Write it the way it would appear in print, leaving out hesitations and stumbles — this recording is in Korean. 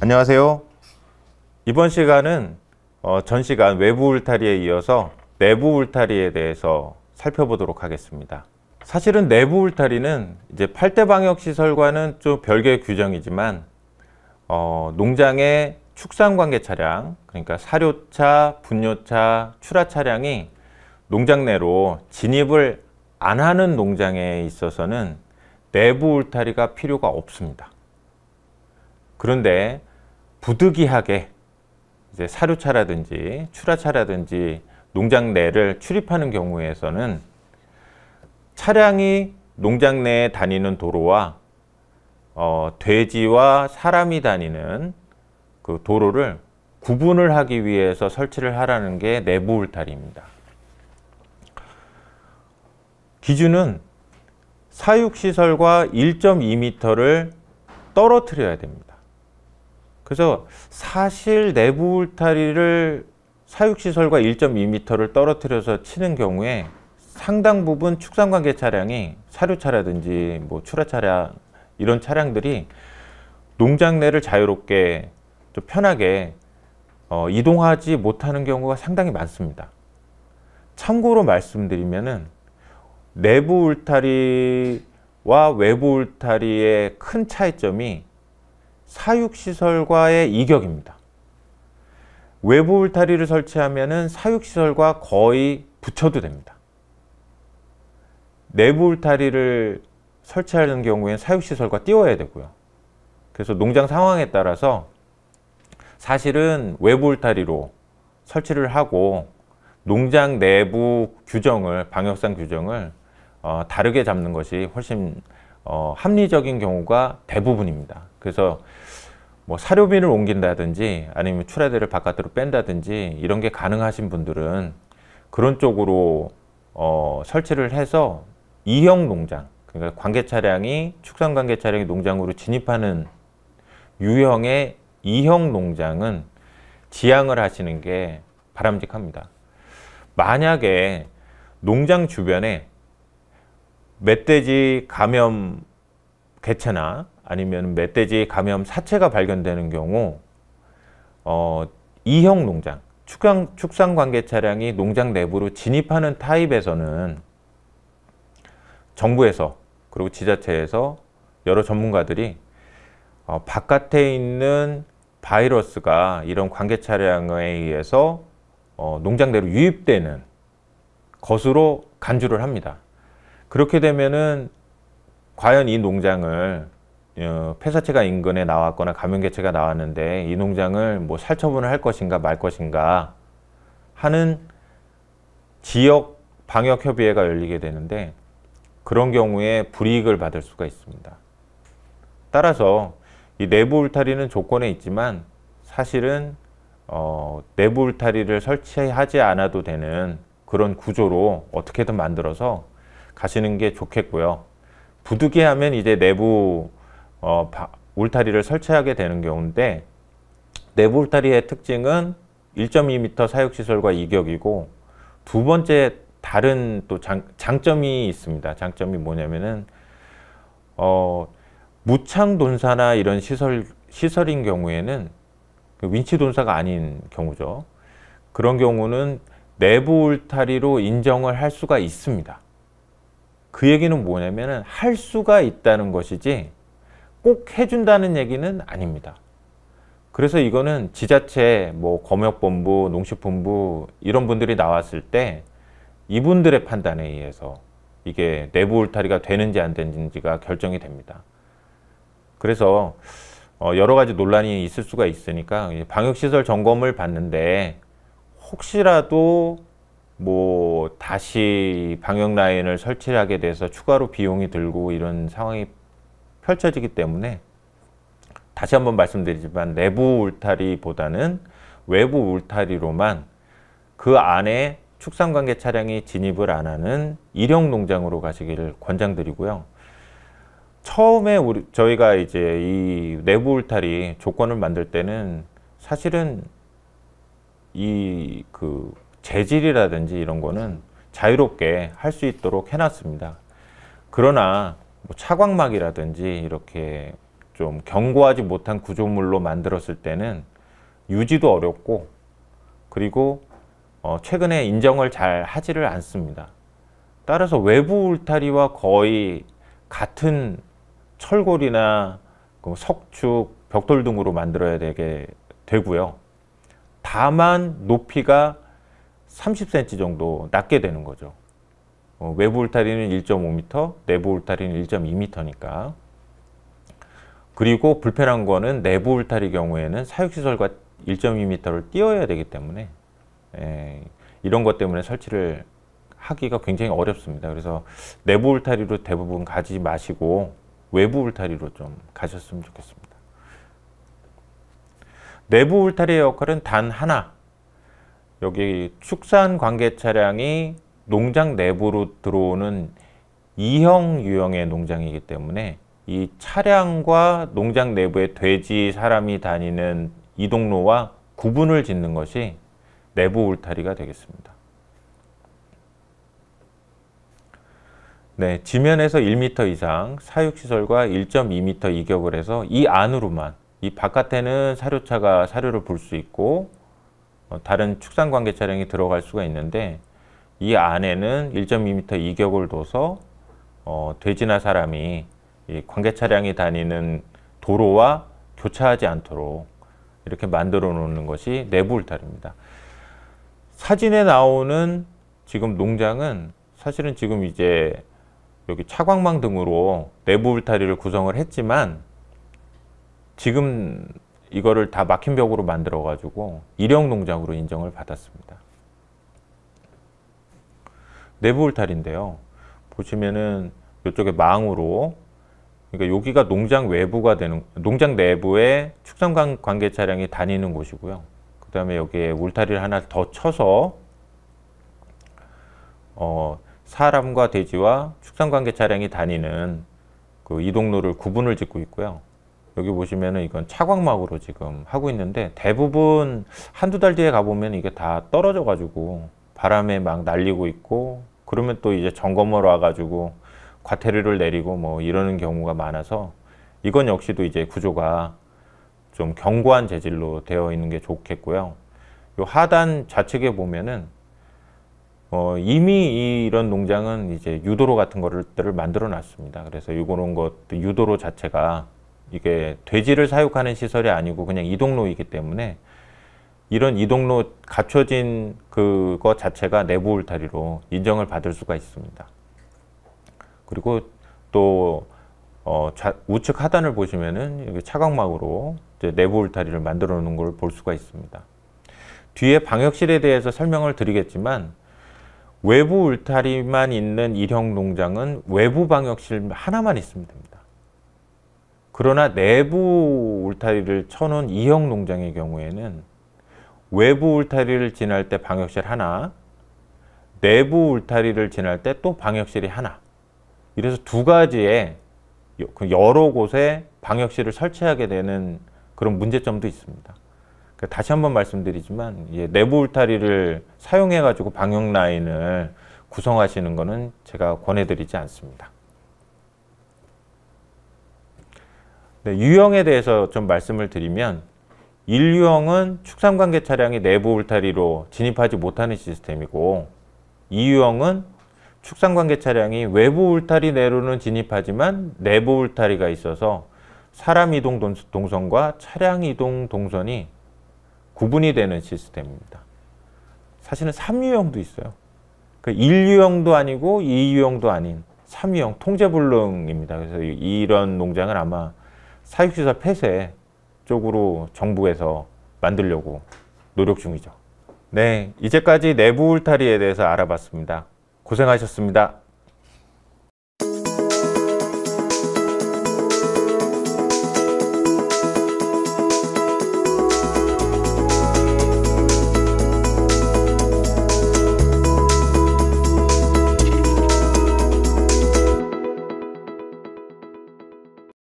안녕하세요. 이번 시간은 전 시간 외부 울타리에 이어서 내부 울타리에 대해서 살펴보도록 하겠습니다. 사실은 내부 울타리는 이제 8대 방역 시설과는 좀 별개의 규정이지만 농장의 축산관계 차량, 그러니까 사료차, 분뇨차, 출하 차량이 농장 내로 진입을 안 하는 농장에 있어서는 내부 울타리가 필요가 없습니다. 그런데 부득이하게 이제 사료차라든지 출하차라든지 농장 내를 출입하는 경우에서는 차량이 농장 내에 다니는 도로와 돼지와 사람이 다니는 그 도로를 구분을 하기 위해서 설치를 하라는 게 내부 울타리입니다. 기준은 사육시설과 1.2m를 떨어뜨려야 됩니다. 그래서 사실 내부 울타리를 사육시설과 1.2m를 떨어뜨려서 치는 경우에 상당 부분 축산관계 차량이 사료차라든지 뭐 출하차량 이런 차량들이 농장 내를 자유롭게 좀 편하게 이동하지 못하는 경우가 상당히 많습니다. 참고로 말씀드리면은 내부 울타리와 외부 울타리의 큰 차이점이 사육시설과의 이격입니다. 외부 울타리를 설치하면은 사육시설과 거의 붙여도 됩니다. 내부 울타리를 설치하는 경우에는 사육시설과 띄워야 되고요. 그래서 농장 상황에 따라서 사실은 외부 울타리로 설치를 하고 농장 내부 규정을, 방역상 규정을 다르게 잡는 것이 훨씬 합리적인 경우가 대부분입니다. 그래서 뭐 사료빈을 옮긴다든지 아니면 출하대를 바깥으로 뺀다든지 이런 게 가능하신 분들은 그런 쪽으로 설치를 해서 2형 농장, 그러니까 관계 차량이 축산관계 차량이 농장으로 진입하는 유형의 2형 농장은 지양을 하시는 게 바람직합니다. 만약에 농장 주변에 멧돼지 감염 개체나 아니면 멧돼지 감염 사체가 발견되는 경우 2형 농장, 축산관계 차량이 농장 내부로 진입하는 타입에서는 정부에서 그리고 지자체에서 여러 전문가들이 바깥에 있는 바이러스가 이런 관계 차량에 의해서 농장 내로 유입되는 것으로 간주를 합니다. 그렇게 되면은 과연 이 농장을 폐사체가 인근에 나왔거나 감염 개체가 나왔는데 이 농장을 뭐 살처분을 할 것인가 말 것인가 하는 지역 방역협의회가 열리게 되는데 그런 경우에 불이익을 받을 수가 있습니다. 따라서 이 내부 울타리는 조건에 있지만 사실은 내부 울타리를 설치하지 않아도 되는 그런 구조로 어떻게든 만들어서 가시는 게 좋겠고요. 부득이하면 이제 내부 울타리를 설치하게 되는 경우인데 내부 울타리의 특징은 1.2m 사육시설과 이격이고 두 번째 다른 또 장점이 있습니다. 장점이 뭐냐면은 무창돈사나 이런 시설인 경우에는 윈치돈사가 아닌 경우죠. 그런 경우는 내부 울타리로 인정을 할 수가 있습니다. 그 얘기는 뭐냐면은 할 수가 있다는 것이지 꼭 해준다는 얘기는 아닙니다. 그래서 이거는 지자체, 뭐 검역본부, 농식본부 이런 분들이 나왔을 때 이분들의 판단에 의해서 이게 내부 울타리가 되는지 안 되는지가 결정이 됩니다. 그래서 여러 가지 논란이 있을 수가 있으니까 방역시설 점검을 받는데 혹시라도 뭐 다시 방역 라인을 설치하게 돼서 추가로 비용이 들고 이런 상황이 펼쳐지기 때문에 다시 한번 말씀드리지만 내부 울타리보다는 외부 울타리로만 그 안에 축산관계 차량이 진입을 안 하는 일형 농장으로 가시기를 권장드리고요. 처음에 저희가 이제 이 내부 울타리 조건을 만들 때는 사실은 이 재질이라든지 이런 거는 자유롭게 할 수 있도록 해놨습니다. 그러나 뭐 차광막이라든지 이렇게 좀 견고하지 못한 구조물로 만들었을 때는 유지도 어렵고, 그리고 최근에 인정을 잘 하지를 않습니다. 따라서 외부 울타리와 거의 같은 철골이나 석축, 벽돌 등으로 만들어야 되고요. 다만 높이가 30cm 정도 낮게 되는 거죠. 외부 울타리는 1.5m, 내부 울타리는 1.2m니까. 그리고 불편한 거는 내부 울타리 경우에는 사육시설과 1.2m를 띄어야 되기 때문에 이런 것 때문에 설치를 하기가 굉장히 어렵습니다. 그래서 내부 울타리로 대부분 가지 마시고 외부 울타리로 좀 가셨으면 좋겠습니다. 내부 울타리의 역할은 단 하나, 여기 축산 관계 차량이 농장 내부로 들어오는 2형 유형의 농장이기 때문에 이 차량과 농장 내부의 돼지, 사람이 다니는 이동로와 구분을 짓는 것이 내부 울타리가 되겠습니다. 네, 지면에서 1m 이상, 사육시설과 1.2m 이격을 해서 이 안으로만, 이 바깥에는 사료차가 사료를 볼 수 있고 다른 축산관계 차량이 들어갈 수가 있는데, 이 안에는 1.2m 이격을 둬서 돼지나 사람이 이 관계 차량이 다니는 도로와 교차하지 않도록 이렇게 만들어 놓는 것이 내부 울타리입니다. 사진에 나오는 지금 농장은 사실은 지금 이제 여기 차광망 등으로 내부 울타리를 구성을 했지만, 지금 이거를 다 막힌 벽으로 만들어 가지고 일형 농장으로 인정을 받았습니다. 내부 울타리인데요, 보시면은 이쪽에 망으로, 그러니까 여기가 농장 외부가 되는, 농장 내부에 축산 관계 차량이 다니는 곳이고요. 그 다음에 여기에 울타리를 하나 더 쳐서 사람과 돼지와 축산 관계 차량이 다니는 그 이동로를 구분을 짓고 있고요. 여기 보시면은 이건 차광막으로 지금 하고 있는데, 대부분 한두 달 뒤에 가보면 이게 다 떨어져 가지고 바람에 막 날리고 있고, 그러면 또 이제 점검하러 와가지고 과태료를 내리고 뭐 이러는 경우가 많아서, 이건 역시도 이제 구조가 좀 견고한 재질로 되어 있는 게 좋겠고요. 요 하단 좌측에 보면은 이미 이런 농장은 이제 유도로 같은 것들을 만들어 놨습니다. 그래서 이런 것도 유도로 자체가 이게 돼지를 사육하는 시설이 아니고 그냥 이동로이기 때문에, 이런 이동로 갖춰진 그거 자체가 내부 울타리로 인정을 받을 수가 있습니다. 그리고 또 우측 하단을 보시면은 여기 차광막으로 이제 내부 울타리를 만들어 놓은 걸 볼 수가 있습니다. 뒤에 방역실에 대해서 설명을 드리겠지만, 외부 울타리만 있는 일형 농장은 외부 방역실 하나만 있으면 됩니다. 그러나 내부 울타리를 쳐놓은 2형 농장의 경우에는 외부 울타리를 지날 때 방역실 하나, 내부 울타리를 지날 때 또 방역실이 하나, 이래서 두 가지의 여러 곳에 방역실을 설치하게 되는 그런 문제점도 있습니다. 그러니까 다시 한번 말씀드리지만, 내부 울타리를 사용해 가지고 방역 라인을 구성하시는 것은 제가 권해드리지 않습니다. 네, 유형에 대해서 좀 말씀을 드리면, 1유형은 축산관계 차량이 내부 울타리로 진입하지 못하는 시스템이고, 2유형은 축산관계 차량이 외부 울타리 내로는 진입하지만 내부 울타리가 있어서 사람 이동 동선과 차량 이동 동선이 구분이 되는 시스템입니다. 사실은 3유형도 있어요. 그 1유형도 아니고 2유형도 아닌 3유형 통제불능입니다. 그래서 이런 농장은 아마 사육시설 폐쇄 쪽으로 정부에서 만들려고 노력 중이죠. 네, 이제까지 내부 울타리에 대해서 알아봤습니다. 고생하셨습니다.